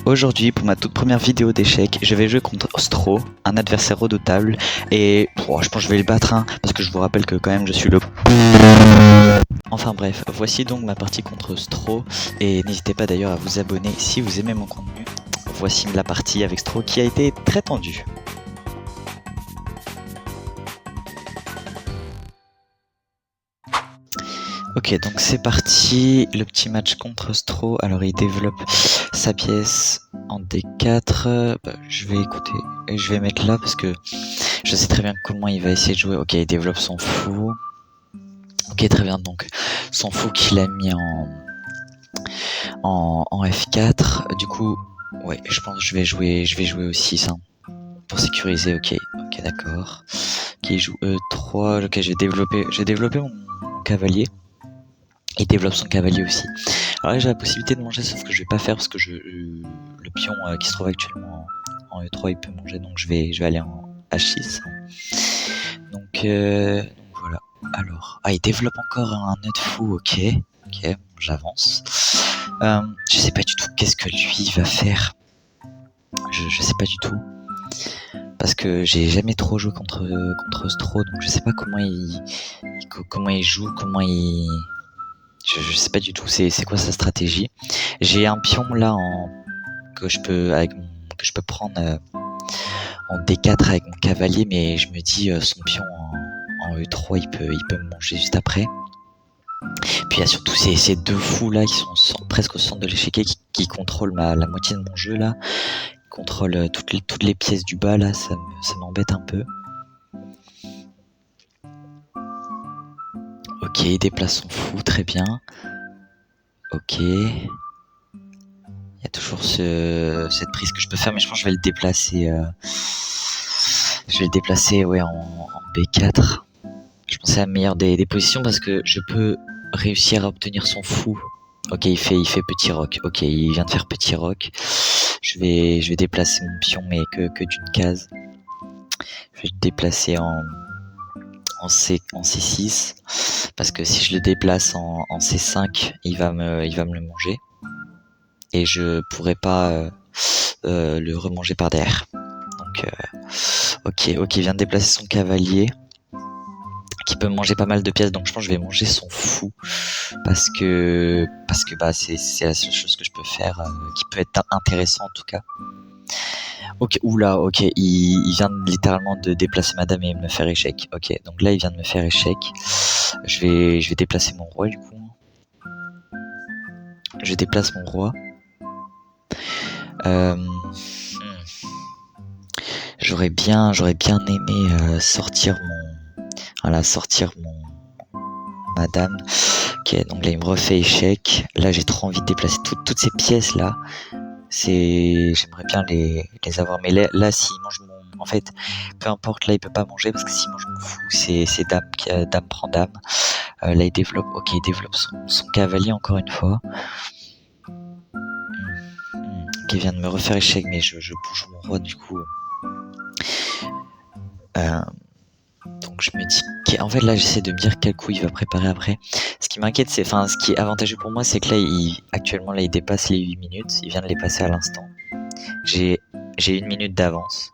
Aujourd'hui, pour ma toute première vidéo d'échecs, je vais jouer contre Stro, un adversaire redoutable, et je pense que je vais le battre, hein, parce que je vous rappelle que quand même je suis le... Enfin bref, voici donc ma partie contre Stro, et n'hésitez pas d'ailleurs à vous abonner si vous aimez mon contenu. Voici la partie avec Stro qui a été très tendue. Ok, donc c'est parti, le petit match contre Stro. Alors il développe sa pièce en D4. Je vais écouter et je vais mettre là parce que je sais très bien comment il va essayer de jouer. Ok, il développe son fou. Ok, très bien, donc son fou qu'il a mis en F4. Du coup, ouais, je pense que je vais jouer aussi ça pour sécuriser. Ok, d'accord. Ok, il joue E3. Ok, je vais développer mon cavalier. Il développe son cavalier aussi. Alors là j'ai la possibilité de manger, sauf que je vais pas faire parce que le pion qui se trouve actuellement en E3 il peut manger, donc je vais aller en H6. Donc voilà. Alors, il développe encore un nœud fou, ok, j'avance. Je sais pas du tout qu'est-ce que lui va faire. Je sais pas du tout. Parce que j'ai jamais trop joué contre Stro, donc je sais pas comment il joue, je sais pas du tout c'est quoi sa stratégie. J'ai un pion là que je peux prendre en D4 avec mon cavalier, mais je me dis son pion en E3 il peut me manger juste après. Puis il y a surtout ces deux fous là qui sont presque au centre de l'échiquier qui contrôlent la moitié de mon jeu là. Ils contrôlent toutes les pièces du bas là, ça m'embête un peu. Ok, il déplace son fou, très bien. Ok. Il y a toujours cette prise que je peux faire, mais je pense que je vais le déplacer. Ouais, en B4. Je pense que c'est la meilleure des positions parce que je peux réussir à obtenir son fou. Ok, il fait petit roc. Ok, il vient de faire petit roc. Je vais déplacer mon pion, mais que d'une case. Je vais le déplacer en C6 parce que si je le déplace en C5, il va me le manger et je pourrais pas le remanger par derrière. Donc ok, il vient de déplacer son cavalier qui peut manger pas mal de pièces, donc je pense que je vais manger son fou parce que c'est la seule chose que je peux faire qui peut être intéressant en tout cas. Ok, oula, ok, il vient littéralement de déplacer ma dame et me faire échec. Ok, donc là il vient de me faire échec. Je vais déplacer mon roi du coup. Je déplace mon roi. J'aurais bien aimé sortir mon madame. Ok, donc là il me refait échec. Là j'ai trop envie de déplacer toutes ces pièces là. J'aimerais bien les avoir, mais là s'il mange en fait, peu importe, là il peut pas manger parce que s'il mange mon fou, c'est dame prend dame. Là il développe son cavalier encore une fois. Qui vient de me refaire échec, mais je bouge mon roi du coup. Donc je me dis qu'en fait là j'essaie de me dire quel coup il va préparer après. Ce qui m'inquiète, ce qui est avantageux pour moi, c'est que là actuellement il dépasse les 8 minutes, il vient de les passer à l'instant. J'ai 1 minute d'avance.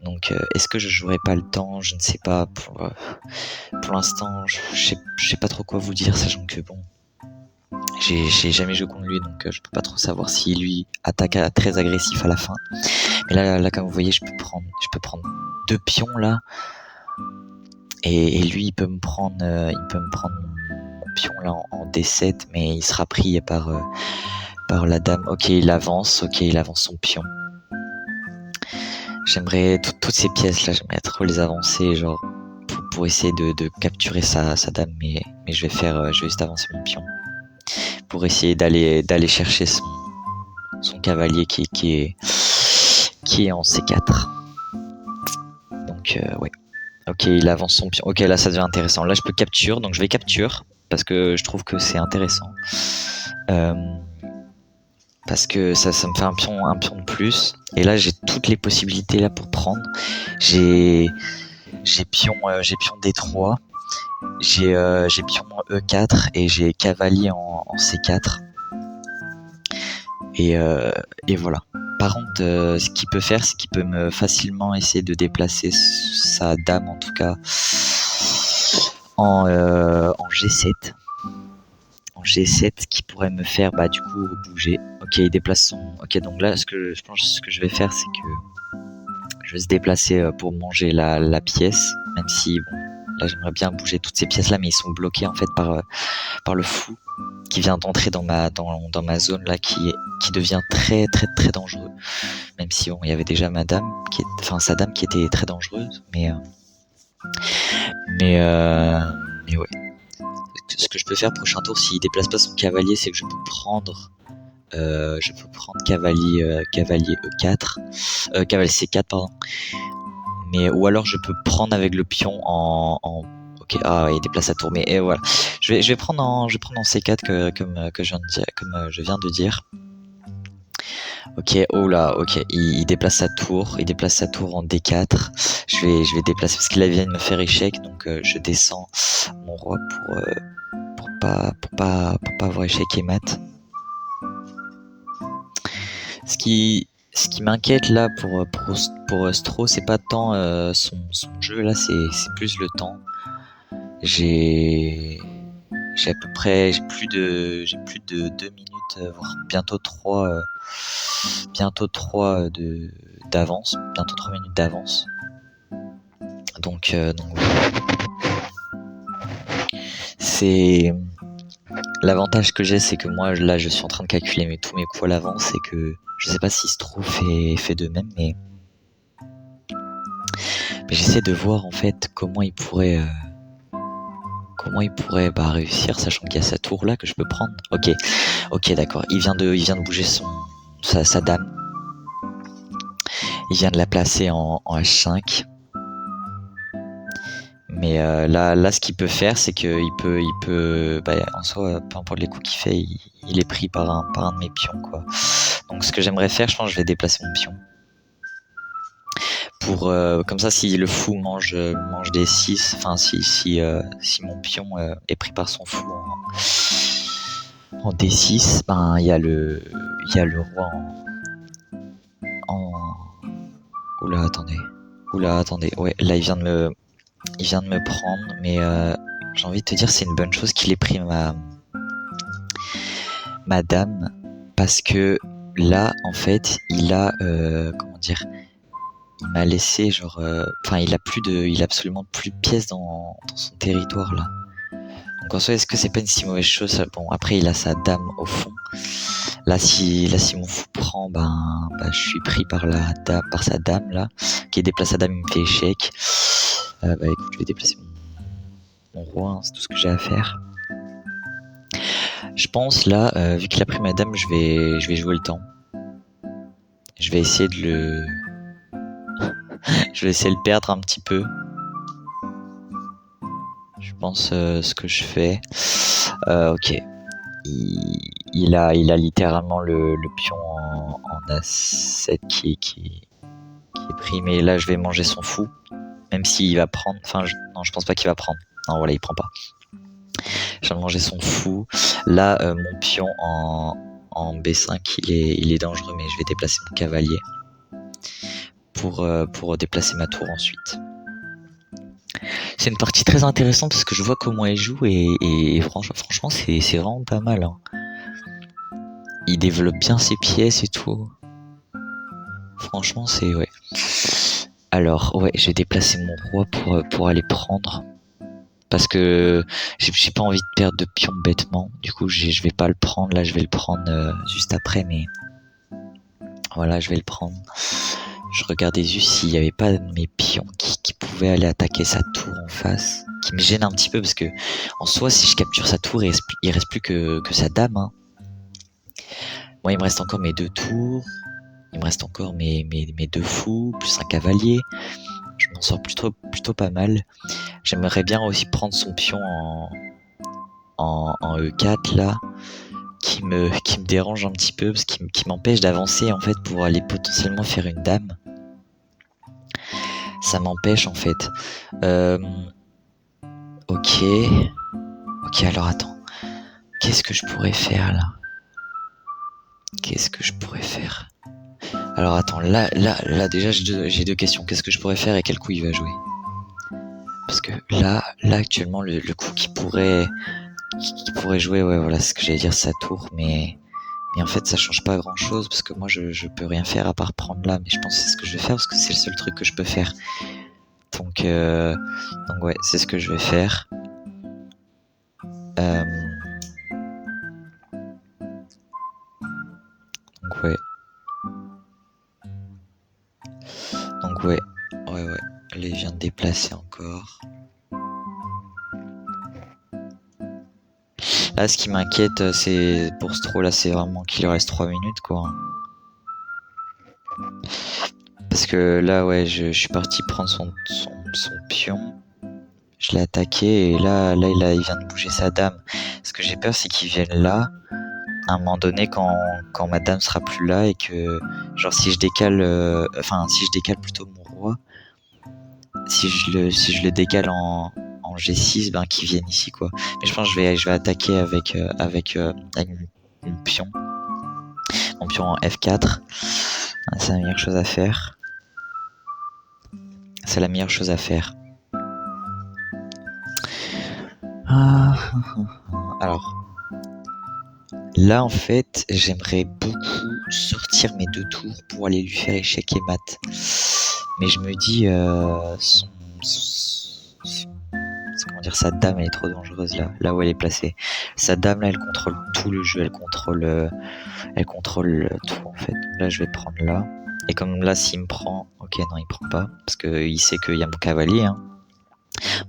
Donc est-ce que je jouerai pas le temps? Je ne sais pas. Pour l'instant, je sais pas trop quoi vous dire, sachant que bon, j'ai jamais joué contre lui, donc je peux pas trop savoir si lui attaque très agressif à la fin. Mais là comme vous voyez, je peux prendre 2 pions là, et lui il peut me prendre mon pion là en D7, mais il sera pris par la dame. Ok, il avance son pion. J'aimerais toutes ces pièces là, j'aimerais trop les avancer, genre pour essayer de capturer sa dame, mais je vais juste avancer mon pion pour essayer d'aller chercher son cavalier qui est en C4. Donc ouais. Ok, il avance son pion. Ok, là ça devient intéressant. Là je peux capture, donc je vais capture parce que je trouve que c'est intéressant. Parce que ça me fait un pion de plus. Et là j'ai toutes les possibilités là pour prendre. J'ai pion D3, j'ai pion E4 et j'ai cavalier en C4. Et voilà. Par contre, ce qu'il peut faire, c'est qu'il peut me facilement essayer de déplacer sa dame, en tout cas, en G7. En G7, qui pourrait me faire, du coup, bouger. Ok, il déplace son... Ok, donc là, ce que je vais faire, c'est que je vais se déplacer pour manger la pièce, même si, bon, là, j'aimerais bien bouger toutes ces pièces-là, mais ils sont bloqués, en fait, par le fou qui vient d'entrer dans ma zone là, qui devient très très très dangereux, même si bon, il y avait déjà sa dame qui était très dangereuse, mais ouais, ce que je peux faire prochain tour, s'il déplace pas son cavalier, c'est que je peux prendre cavalier E4, cavalier C4 pardon, mais ou alors je peux prendre avec le pion en ok, il déplace sa tour, mais et voilà. Je vais prendre en C4 comme je viens de dire. Ok, oh là, ok, il déplace sa tour, en D4. Je vais déplacer parce qu'il vient de me faire échec, donc je descends mon roi pour pas avoir échec et mat. Ce qui m'inquiète là pour Stro, c'est pas tant son jeu là, c'est plus le temps. J'ai plus de 2 minutes, voire bientôt 3 d'avance, bientôt 3 minutes d'avance. Donc c'est l'avantage que j'ai, c'est que moi là je suis en train de calculer tous mes coups à l'avance et que je sais pas si Stro fait de même, mais j'essaie de voir en fait comment il pourrait réussir, sachant qu'il y a sa tour là que je peux prendre. Ok, d'accord. Il vient de bouger sa dame. Il vient de la placer en H5. Mais là, ce qu'il peut faire, c'est qu'il peut, en soi, peu importe les coups qu'il fait, il est pris par un de mes pions, quoi. Donc, ce que j'aimerais faire, je pense, je vais déplacer mon pion. Pour comme ça, si le fou mange des 6, enfin si mon pion est pris par son fou en D6, il y a le roi en Oula, attendez. Ouais, là il vient de me prendre, mais j'ai envie de te dire c'est une bonne chose qu'il ait pris ma dame, parce que là en fait il a comment dire, il m'a laissé genre il a absolument plus de pièces dans son territoire là. Donc en soi, est-ce que c'est pas une si mauvaise chose? Bon, après il a sa dame au fond. Là si mon fou prend, je suis pris par sa dame là, qui déplace sa dame, il me fait échec. Écoute, je vais déplacer mon roi, hein, c'est tout ce que j'ai à faire. Je pense là, vu qu'il a pris ma dame, je vais jouer le temps. Je vais essayer de le perdre un petit peu. Je pense ce que je fais. Ok. Il a littéralement le pion en A7 qui est pris, mais là je vais manger son fou, même s'il va prendre. Non, je pense pas qu'il va prendre. Non, voilà, il prend pas. Je vais manger son fou. Là, mon pion en B5, il est dangereux, mais je vais déplacer mon cavalier pour déplacer ma tour ensuite. C'est une partie très intéressante parce que je vois comment il joue et franchement c'est vraiment pas mal, hein. Il développe bien ses pièces et tout. Franchement c'est ouais. Alors ouais, je vais déplacer mon roi pour aller prendre, parce que j'ai pas envie de perdre de pion bêtement. Du coup je vais pas le prendre là, je vais le prendre juste après, mais voilà, je vais le prendre. Je regardais juste s'il y avait pas de mes pions qui pouvaient aller attaquer sa tour en face, qui me gêne un petit peu parce que en soi si je capture sa tour, il reste plus que sa dame, hein. Moi il me reste encore mes 2 tours, il me reste encore mes 2 fous plus un cavalier. Je m'en sors plutôt pas mal. J'aimerais bien aussi prendre son pion en E4 là, qui me dérange un petit peu parce qu'il m'empêche d'avancer en fait pour aller potentiellement faire une dame. Ça m'empêche en fait. Ok, alors attends. Qu'est-ce que je pourrais faire là? Qu'est-ce que je pourrais faire? Alors attends, là déjà j'ai deux questions. Qu'est-ce que je pourrais faire et quel coup il va jouer? Parce que là actuellement le coup qui pourrait jouer, ouais voilà, c'est ce que j'allais dire, sa tour, mais en fait ça change pas grand chose parce que moi je peux rien faire à part prendre là, mais je pense que c'est ce que je vais faire parce que c'est le seul truc que je peux faire. Donc ouais, c'est ce que je vais faire. Donc ouais. Là il vient de déplacer encore. Là ce qui m'inquiète c'est pour ce throw là, c'est vraiment qu'il reste 3 minutes quoi. Parce que là ouais je suis parti prendre son pion. Je l'ai attaqué et là il vient de bouger sa dame. Ce que j'ai peur c'est qu'il vienne là à un moment donné quand ma dame sera plus là et que genre si je décale plutôt mon roi, si je le décale en G6, ben qu'il vienne ici quoi. Mais je pense que je vais attaquer avec mon pion en F4. C'est la meilleure chose à faire. Alors là en fait j'aimerais beaucoup sortir mes 2 tours pour aller lui faire échec et mat, mais je me dis sa dame elle est trop dangereuse là où elle est placée. Sa dame là elle contrôle tout le jeu, elle contrôle tout en fait. Donc là je vais prendre là, et comme là s'il me prend, ok non il prend pas parce que il sait qu'il y a mon cavalier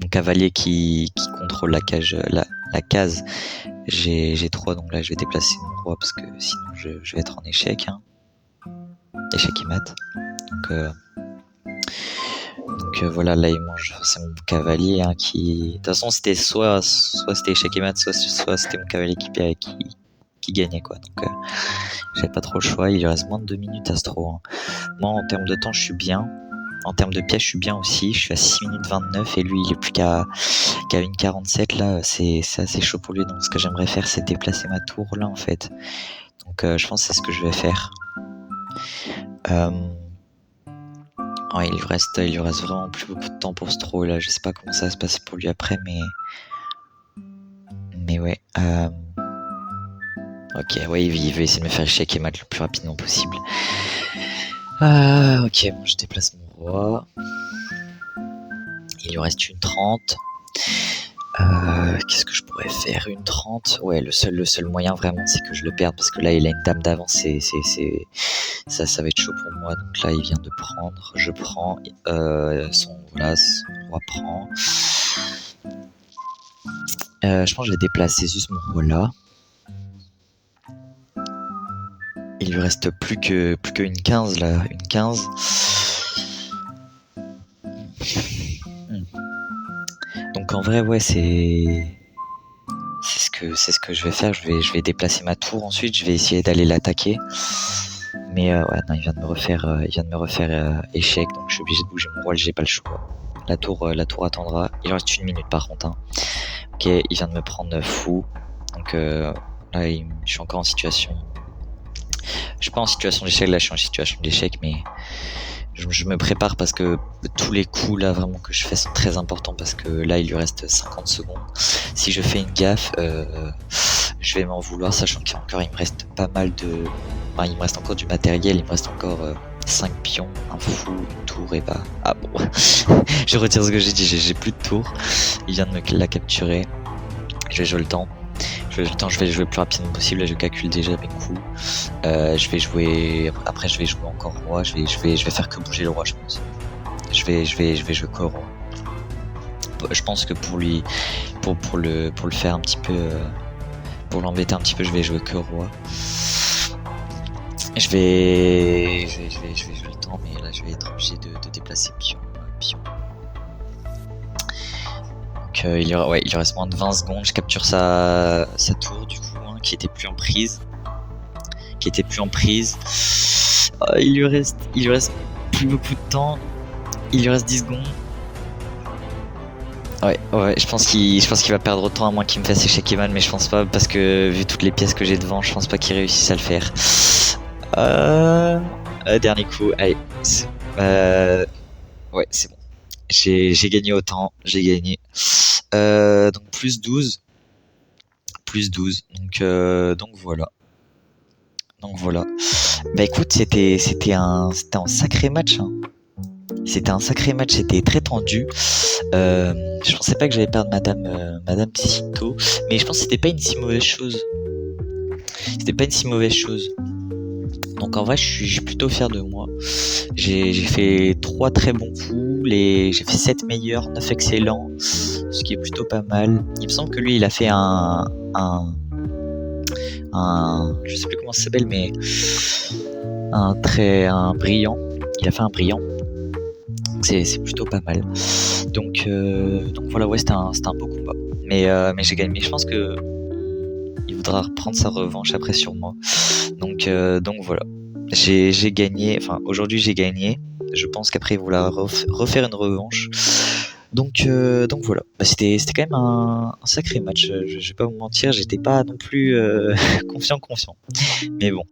mon cavalier qui contrôle la case G3, donc là je vais déplacer mon roi parce que sinon je vais être en échec échec et mat. Donc voilà, là il mange, c'est mon cavalier qui... De toute façon c'était soit c'était échec et mat, soit c'était mon cavalier qui gagnait quoi. Donc j'avais pas trop le choix, il reste moins de 2 minutes à ce throw. Moi en termes de temps je suis bien, en termes de pièces je suis bien aussi, je suis à 6 minutes 29 et lui il est plus qu'à 1,47 là, c'est assez chaud pour lui. Donc ce que j'aimerais faire c'est déplacer ma tour là en fait. Donc je pense que c'est ce que je vais faire. Ouais, il lui reste vraiment plus beaucoup de temps pour ce throw là, je sais pas comment ça va se passer pour lui après, mais ouais. Ok, ouais, il veut essayer de me faire échec et mat le plus rapidement possible. Ok, bon, je déplace mon roi. Il lui reste une 30. Qu'est-ce que je pourrais faire? Une 30. Ouais, le seul moyen vraiment c'est que je le perde parce que là il a une dame d'avance, ça va être chaud pour moi. Donc là il vient de prendre, je prends, son roi prend. Je pense que je vais déplacer juste mon roi là. Il lui reste plus qu'une 15 là, une 15. Donc en vrai ouais c'est ce que je vais faire. Je vais déplacer ma tour, ensuite je vais essayer d'aller l'attaquer. Mais ouais non, il vient de me refaire échec, donc je suis obligé de bouger mon roi, j'ai pas le choix. La tour attendra. Il reste 1 minute par contre. Ok, il vient de me prendre fou. Donc là je suis encore en situation. Je suis pas en situation d'échec, là je suis en situation d'échec, mais je me prépare parce que tous les coups là vraiment que je fais sont très importants parce que là il lui reste 50 secondes. Si je fais une gaffe, je vais m'en vouloir, sachant qu'il me reste pas mal de... Enfin, il me reste encore du matériel, il me reste encore 5 pions, un fou, une tour et bah... Ah bon, je retire ce que j'ai dit, j'ai plus de tour. Il vient de me la capturer. Je vais jouer le temps. Je vais jouer le plus rapidement possible. Là, je calcule déjà mes coups. Je vais jouer. Après, je vais jouer encore roi. Je vais faire que bouger le roi, je pense. Je vais jouer que roi. Je pense que pour le faire un petit peu, pour l'embêter un petit peu, je vais jouer que roi. Je vais jouer le temps, mais là, je vais être obligé de déplacer pion. Donc il lui reste moins de 20 secondes. Je capture sa tour du coup, qui était plus en prise. Il lui reste plus beaucoup de temps. Il lui reste 10 secondes. Ouais, je pense qu'il va perdre autant à moins qu'il me fasse échec et mat, mais je pense pas parce que vu toutes les pièces que j'ai devant, je pense pas qu'il réussisse à le faire. Dernier coup, allez. Ouais, c'est bon. J'ai gagné autant, j'ai gagné. Donc plus 12. Plus 12. Donc voilà. Donc voilà. Bah écoute, c'était un sacré match, hein. C'était un sacré match, c'était très tendu. Je pensais pas que j'allais perdre Madame Sito, mais je pense que c'était pas une si mauvaise chose. C'était pas une si mauvaise chose. Donc en vrai, je suis plutôt fier de moi. J'ai fait 3 très bons coups, j'ai fait 7 meilleurs, 9 excellents, ce qui est plutôt pas mal. Il me semble que lui, il a fait je sais plus comment ça s'appelle, mais un brillant. Il a fait un brillant. C'est plutôt pas mal. Donc voilà, ouais, c'était un beau combat. Mais j'ai gagné. Mais je pense que il voudra reprendre sa revanche après sur moi. Donc voilà. J'ai gagné. Enfin, aujourd'hui j'ai gagné. Je pense qu'après il voudra refaire une revanche. Donc voilà. Bah, c'était quand même un sacré match. Je vais pas vous mentir, j'étais pas non plus confiant. Mais bon.